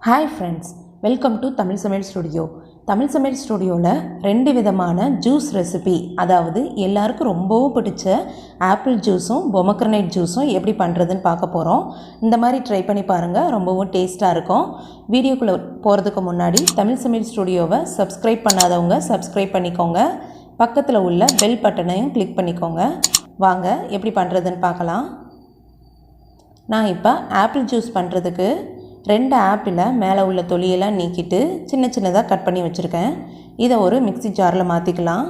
Hi friends, welcome to Tamil Samaiyal Studio. Tamil Samaiyal Studioல ரெண்டு விதமான juice recipe, அதாவது எல்லாருக்கும் ரொம்பவும் பிடிச்ச ஆப்பிள் ஜூஸும் பொமக்ரனேட் ஜூஸும் எப்படி பண்ணுறதுன்னு பார்க்க போகிறோம். இந்த மாதிரி ட்ரை பண்ணி பாருங்கள், ரொம்பவும் டேஸ்ட்டாக இருக்கும். வீடியோக்குள்ளே போகிறதுக்கு முன்னாடி தமிழ் சமையல் ஸ்டுடியோவை சப்ஸ்கிரைப் பண்ணாதவங்க சப்ஸ்கிரைப் பண்ணிக்கோங்க. பக்கத்தில் உள்ள பெல் பட்டனையும் கிளிக் பண்ணிக்கோங்க. வாங்க எப்படி பண்ணுறதுன்னு பார்க்கலாம். நான் இப்போ ஆப்பிள் ஜூஸ் பண்ணுறதுக்கு 2 ஆப்பிளை மேலே உள்ள தொலியெல்லாம் நீக்கிட்டு சின்ன சின்னதாக கட் பண்ணி வச்சுருக்கேன். இதை ஒரு மிக்ஸி ஜாரில் மாற்றிக்கலாம்.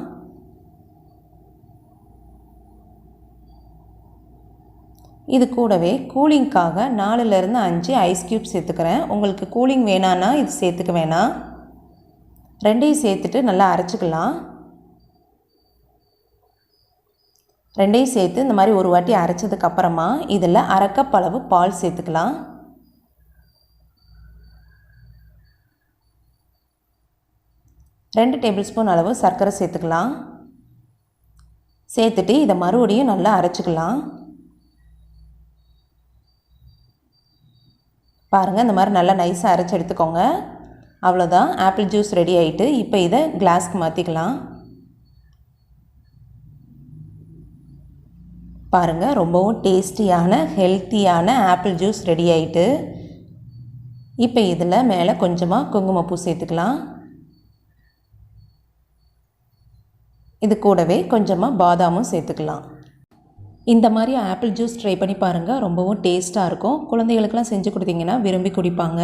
இது கூடவே கூலிங்காக 4லேருந்து 5 ஐஸ் க்யூப் சேர்த்துக்கிறேன். உங்களுக்கு கூலிங் வேணான்னா இது சேர்த்துக்க வேணாம். ரெண்டையும் சேர்த்துட்டு நல்லா அரைச்சிக்கலாம். ரெண்டையும் சேர்த்து இந்த மாதிரி ஒரு வாட்டி அரைச்சதுக்கப்புறமா இதில் 1/2 கப் அளவு பால் சேர்த்துக்கலாம். 2 டேபிள் ஸ்பூன் அளவு சர்க்கரை சேர்த்துக்கலாம். சேர்த்துட்டு இதை மறுபடியும் நல்லா அரைச்சிக்கலாம். பாருங்கள், இந்த மாதிரி நல்லா நைஸாக அரைச்சி எடுத்துக்கோங்க. அவ்வளோதான், ஆப்பிள் ஜூஸ் ரெடி ஆகிட்டு. இப்போ இதை கிளாஸ்க்கு மாற்றிக்கலாம். பாருங்கள், ரொம்பவும் டேஸ்டியான ஹெல்த்தியான ஆப்பிள் ஜூஸ் ரெடி ஆகிட்டு. இப்போ இதில் மேலே கொஞ்சமாக குங்குமப்பூ சேர்த்துக்கலாம். இது கூடவே கொஞ்சமாக பாதாமும் சேர்த்துக்கலாம். இந்த மாதிரி ஆப்பிள் ஜூஸ் ட்ரை பண்ணி பாருங்கள், ரொம்பவும் டேஸ்ட்டாக இருக்கும். குழந்தைகளுக்கெல்லாம் செஞ்சு கொடுத்தீங்கன்னா விரும்பி குடிப்பாங்க.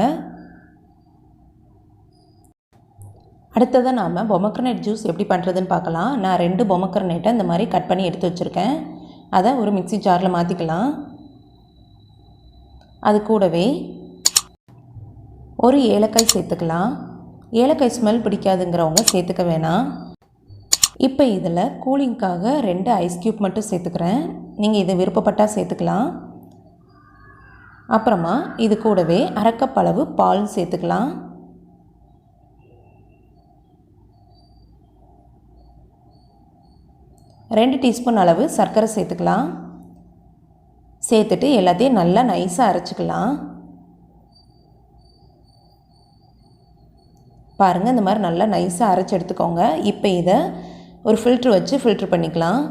அடுத்ததாக நாம் பொமக்ரனேட் ஜூஸ் எப்படி பண்ணுறதுன்னு பார்க்கலாம். நான் 2 பொமக்ரனேட்டை இந்த மாதிரி கட் பண்ணி எடுத்து வச்சுருக்கேன். அதை ஒரு மிக்ஸி ஜாரில் மாற்றிக்கலாம். அது கூடவே ஒரு ஏலக்காய் சேர்த்துக்கலாம். ஏலக்காய் ஸ்மெல் பிடிக்காதுங்கிறவங்க சேர்த்துக்க வேணாம். இப்போ இதில் கூலிங்காக 2 ஐஸ் க்யூப் மட்டும் சேர்த்துக்கிறேன். நீங்கள் இதை விருப்பப்பட்டால் சேர்த்துக்கலாம். அப்புறமா இது கூடவே 1/2 கப் அளவு பால் சேர்த்துக்கலாம். ரெண்டு டீஸ்பூன் அளவு சர்க்கரை சேர்த்துக்கலாம். சேர்த்துட்டு எல்லாத்தையும் நல்லா நைஸாக அரைச்சிக்கலாம். பாருங்கள், இந்த மாதிரி நல்லா நைஸாக அரைச்சி எடுத்துக்கோங்க. இப்போ இதை ஒரு ஃபில்ட்ரு வச்சு ஃபில்ட்ரு பண்ணிக்கலாம்.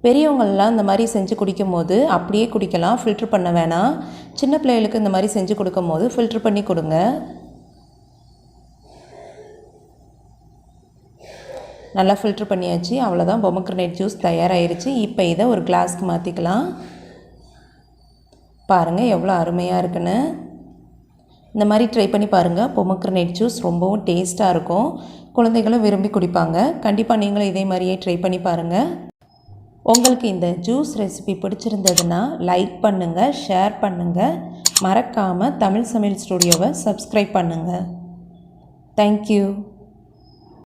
பெரியவங்களெலாம் இந்த மாதிரி செஞ்சு குடிக்கும் போது அப்படியே குடிக்கலாம், ஃபில்ட்ரு பண்ண வேணாம். சின்ன பிள்ளைகளுக்கு இந்த மாதிரி செஞ்சு கொடுக்கும் போது ஃபில்ட்ரு பண்ணி கொடுங்க. நல்லா ஃபில்ட்ரு பண்ணியாச்சு. அவ்வளோதான், பொமக்ரனேட் ஜூஸ் தயாராகிருச்சு. இப்போ இதை ஒரு கிளாஸ்க்கு மாற்றிக்கலாம். பாருங்கள் எவ்வளோ அருமையாக இருக்குன்னு. இந்த மாதிரி ட்ரை பண்ணி பாருங்கள். பொமக்ரனேட் ஜூஸ் ரொம்பவும் டேஸ்ட்டாக இருக்கும். குழந்தைகளும் விரும்பி குடிப்பாங்க. கண்டிப்பாக நீங்களும் இதே மாதிரியே ட்ரை பண்ணி பாருங்கள். உங்களுக்கு இந்த ஜூஸ் ரெசிபி பிடிச்சிருந்ததுன்னா லைக் பண்ணுங்கள், ஷேர் பண்ணுங்கள். மறக்காமல் தமிழ் சமையல் ஸ்டுடியோவை சப்ஸ்கிரைப் பண்ணுங்கள். தேங்க்யூ.